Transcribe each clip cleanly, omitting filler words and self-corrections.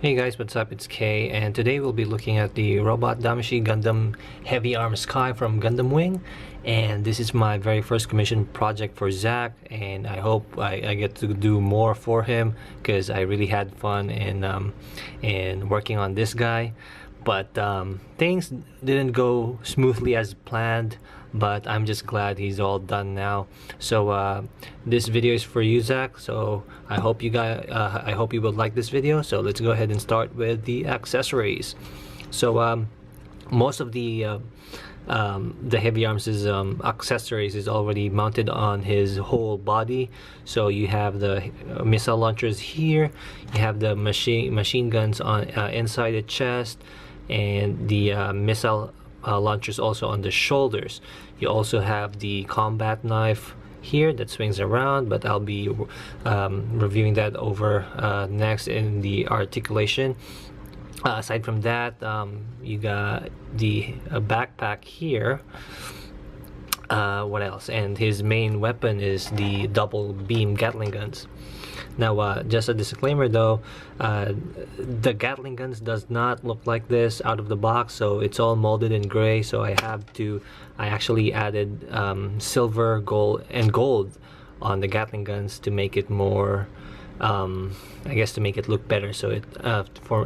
Hey guys, what's up? It's Kay, and today we'll be looking at the robot Damashii Gundam Heavyarms Kai from Gundam Wing. And this is my very first commission project for Zach, and I hope I get to do more for him because I really had fun in working on this guy. But things didn't go smoothly as planned, but I'm just glad he's all done now. So this video is for you, Zach, so I hope you guys I hope you will like this video. So let's go ahead and start with the accessories. So most of the Heavyarms' accessories is already mounted on his whole body. So you have the missile launchers here, you have the machine guns on inside the chest, and the missile launchers also on the shoulders. You also have the combat knife here that swings around, but I'll be reviewing that over next in the articulation. Aside from that, you got the backpack here. What else? And his main weapon is the double beam Gatling guns. Now, just a disclaimer though, the Gatling guns does not look like this out of the box, so it's all molded in gray. So I actually added silver, gold on the Gatling guns to make it more, I guess, to make it look better. So it,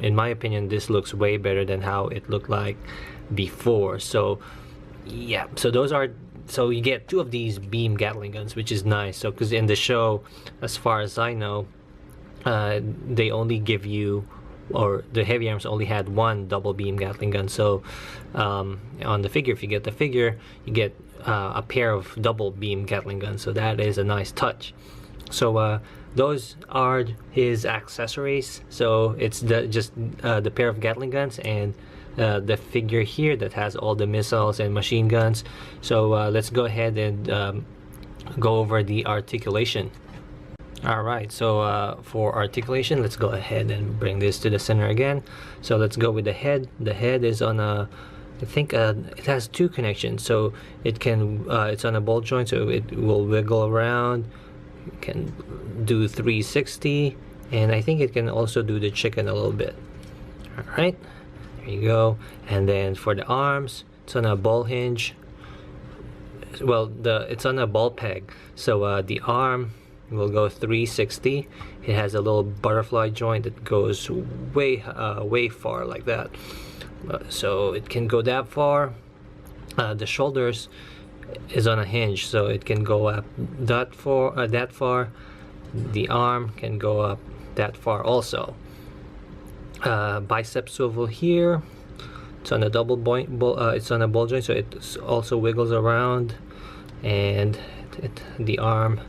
in my opinion, this looks way better than how it looked like before. So yeah, so those are. So you get two of these beam Gatling guns, which is nice. So because in the show, as far as I know, they only give you, or the Heavyarms only had one double beam Gatling gun. So on the figure, if you get the figure, you get a pair of double beam Gatling guns. So that is a nice touch. So those are his accessories. So it's just the pair of Gatling guns and the figure here that has all the missiles and machine guns. So let's go ahead and go over the articulation. Alright, so for articulation, let's go ahead and bring this to the center again. So let's go with the head. The head is on a, I think it has two connections. So it can, it's on a ball joint, so it will wiggle around. It can do 360, and I think it can also do the chicken a little bit. Alright. You go. And then for the arms, it's on a ball hinge. Well, it's on a ball peg, so the arm will go 360. It has a little butterfly joint that goes way far like that, so it can go that far. The shoulders is on a hinge, so it can go up that far. The arm can go up that far also. Bicep swivel here. It's on a it's on a ball joint, so it also wiggles around, and the arm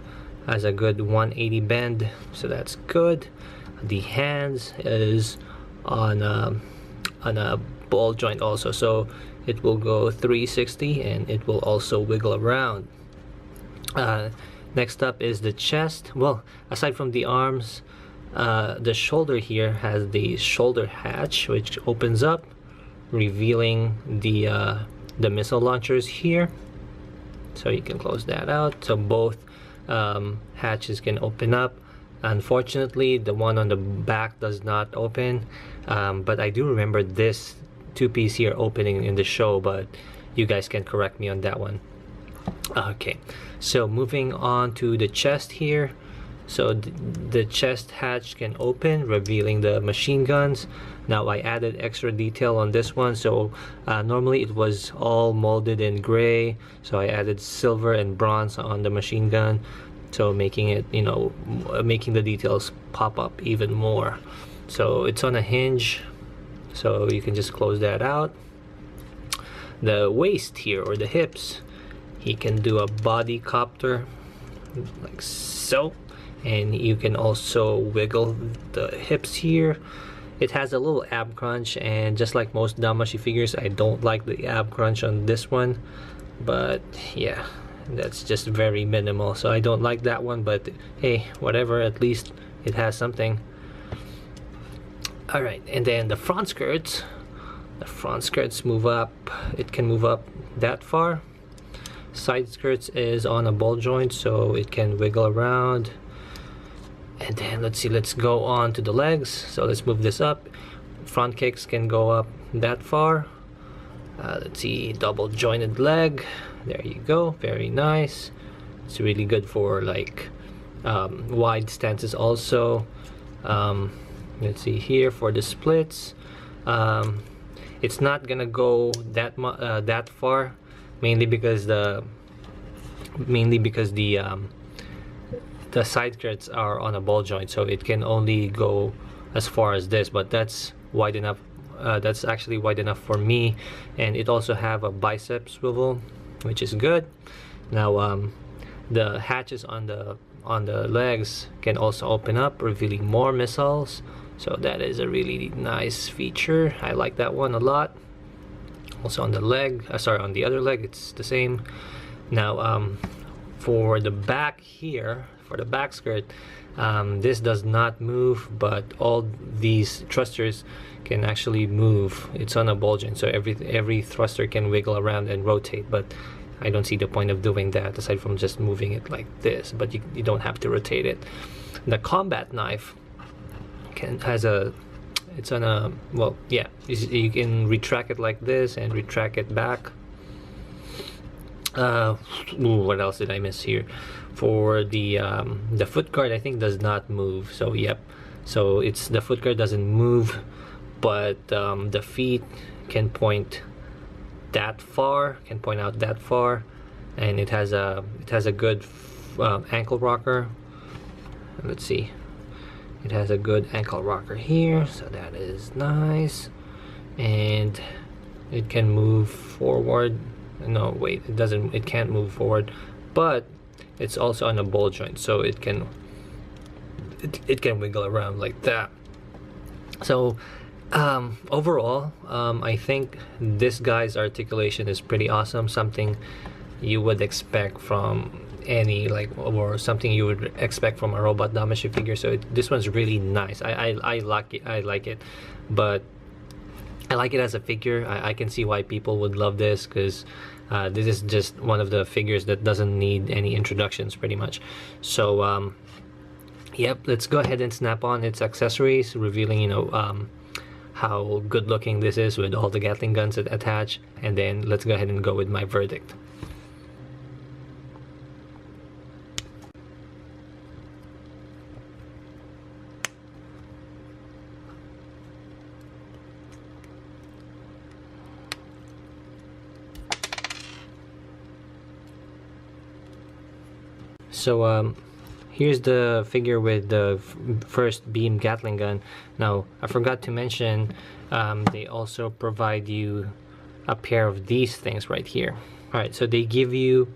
has a good 180 bend, so that's good. The hands is on a ball joint also, so it will go 360 and it will also wiggle around. Next up is the chest. Well, aside from the arms, the shoulder here has the shoulder hatch, which opens up, revealing the missile launchers here. So you can close that out. So both hatches can open up. Unfortunately, the one on the back does not open, but I do remember this two-piece here opening in the show, but you guys can correct me on that one. Okay, so moving on to the chest here. So the chest hatch can open, revealing the machine guns. Now I added extra detail on this one. So normally it was all molded in gray, so I added silver and bronze on the machine gun, so making it, you know, making the details pop up even more. So it's on a hinge, so you can just close that out. The waist here, or the hips, he can do a body copter like so. And you can also wiggle the hips here. It has a little ab crunch, and just like most Damashii figures, I don't like the ab crunch on this one, but yeah, that's just very minimal, so I don't like that one. But hey, whatever, at least it has something. Alright, and then the front skirts move up. It can move up that far. Side skirts is on a ball joint, so it can wiggle around. And then let's see, let's go on to the legs. So let's move this up. Front kicks can go up that far. Let's see, double jointed leg. There you go, very nice. It's really good for like wide stances also. Let's see here for the splits. It's not gonna go that far, mainly because the side skirts are on a ball joint, so it can only go as far as this, but that's wide enough. That's actually wide enough for me, and it also have a bicep swivel, which is good. Now the hatches on the legs can also open up, revealing more missiles, so that is a really nice feature. I like that one a lot. Also on the leg, sorry, on the other leg it's the same. Now for the back here, for the back skirt, this does not move, but all these thrusters can actually move. It's on a ball joint, so every thruster can wiggle around and rotate, but I don't see the point of doing that aside from just moving it like this, but you don't have to rotate it. The combat knife it's on a, well, yeah, you can retract it like this and retract it back. What else did I miss here? For the foot guard, I think does not move, so yep, so it's the foot guard doesn't move, but the feet can point that far, can point out that far, and it has a good ankle rocker. Let's see, it has a good ankle rocker here, so that is nice, and it can move forward. No, wait, it doesn't, it can't move forward, but it's also on a ball joint, so it can wiggle around like that. So overall, I think this guy's articulation is pretty awesome, something you would expect from any, like, or something you would expect from a robot Damashii figure. So this one's really nice. I like it, but I like it as a figure. I can see why people would love this, because this is just one of the figures that doesn't need any introductions pretty much. So yep, let's go ahead and snap on its accessories, revealing, you know, how good looking this is with all the Gatling guns that attach, and then let's go ahead and go with my verdict. So here's the figure with the first beam Gatling gun. Now I forgot to mention, they also provide you a pair of these things right here. Alright, so they give you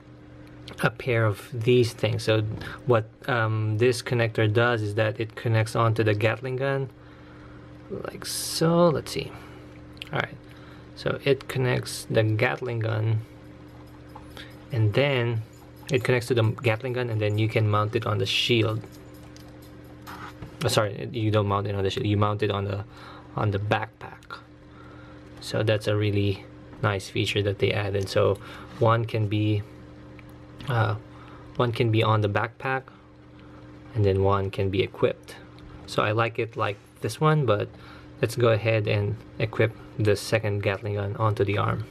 a pair of these things. So what this connector does is that it connects onto the Gatling gun like so. Let's see. Alright, so it connects the Gatling gun, and then it connects to the Gatling gun, and then you can mount it on the shield. Sorry, you don't mount it on the shield, you mount it on the backpack. So that's a really nice feature that they added. So one can be on the backpack, and then one can be equipped. So I like it like this one, but let's go ahead and equip the second Gatling gun onto the arm.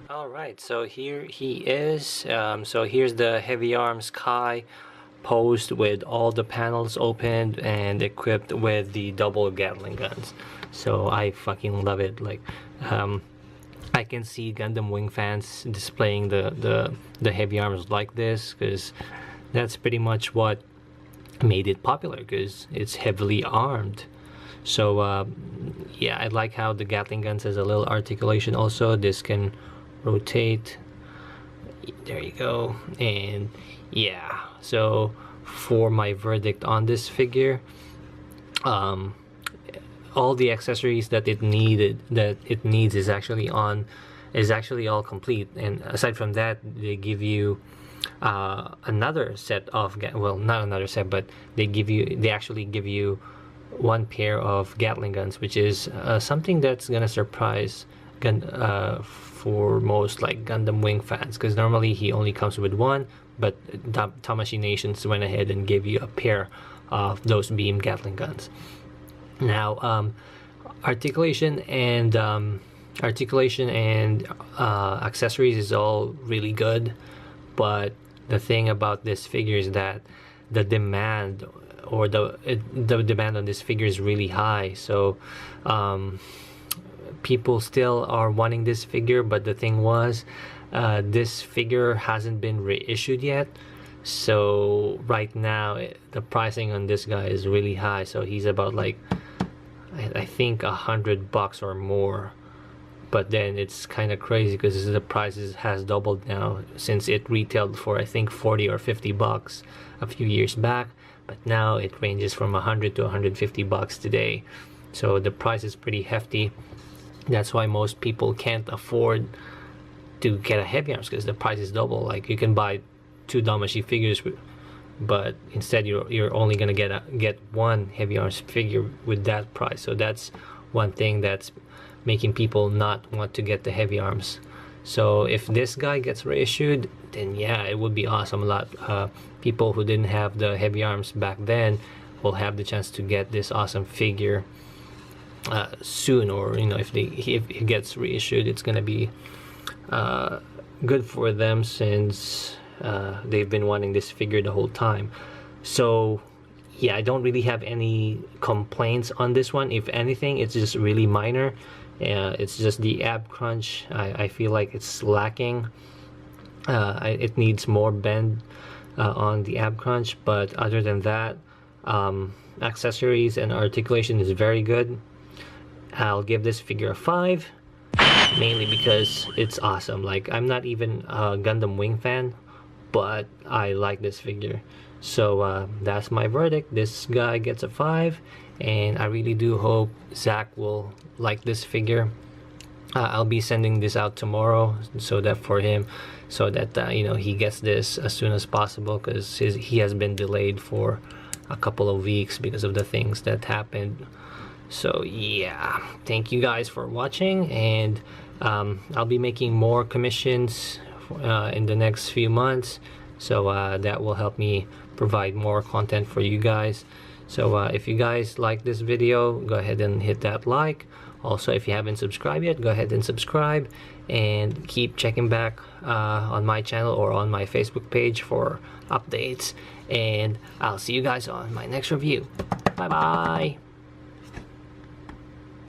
Alright, so here he is. So here's the Heavyarms Kai posed with all the panels opened and equipped with the double Gatling guns. So I fucking love it. Like, I can see Gundam Wing fans displaying the Heavyarms like this, because that's pretty much what made it popular, because it's heavily armed. So yeah, I like how the Gatling guns has a little articulation also. This can rotate, there you go. And yeah, so for my verdict on this figure, all the accessories that it needs is actually all complete. And aside from that, they give you another set of, well, not another set, but they actually give you one pair of Gatling guns, which is something that's gonna surprise for most like Gundam Wing fans, because normally he only comes with one, but Damashii Nations went ahead and gave you a pair of those beam Gatling guns. Now articulation and accessories is all really good, but the thing about this figure is that the demand or the demand on this figure is really high. So people still are wanting this figure, but the thing was, this figure hasn't been reissued yet. So right now the pricing on this guy is really high. So he's about like, I think $100 or more. But then it's kind of crazy because the prices has doubled now, since it retailed for I think 40 or 50 bucks a few years back, but now it ranges from 100 to 150 bucks today. So the price is pretty hefty. That's why most people can't afford to get a Heavy Arms, because the price is double. Like, you can buy 2 Damashii figures, but instead you're only gonna get one Heavy Arms figure with that price. So that's one thing that's making people not want to get the Heavy Arms. So if this guy gets reissued, then yeah, it would be awesome. A lot people who didn't have the Heavy Arms back then will have the chance to get this awesome figure soon, or if it gets reissued, it's gonna be good for them, since they've been wanting this figure the whole time. So yeah, I don't really have any complaints on this one. If anything, it's just really minor. It's just the ab crunch. I feel like it's lacking. It needs more bend on the ab crunch, but other than that, accessories and articulation is very good. I'll give this figure a 5, mainly because it's awesome. Like, I'm not even a Gundam Wing fan, but I like this figure. So that's my verdict. This guy gets a 5, and I really do hope Zach will like this figure. I'll be sending this out tomorrow, so that for him, so that he gets this as soon as possible, because he has been delayed for a couple of weeks because of the things that happened. So yeah, thank you guys for watching, and I'll be making more commissions in the next few months, so that will help me provide more content for you guys. So if you guys like this video, go ahead and hit that like. Also, if you haven't subscribed yet, go ahead and subscribe, and keep checking back on my channel or on my Facebook page for updates, and I'll see you guys on my next review. Bye bye.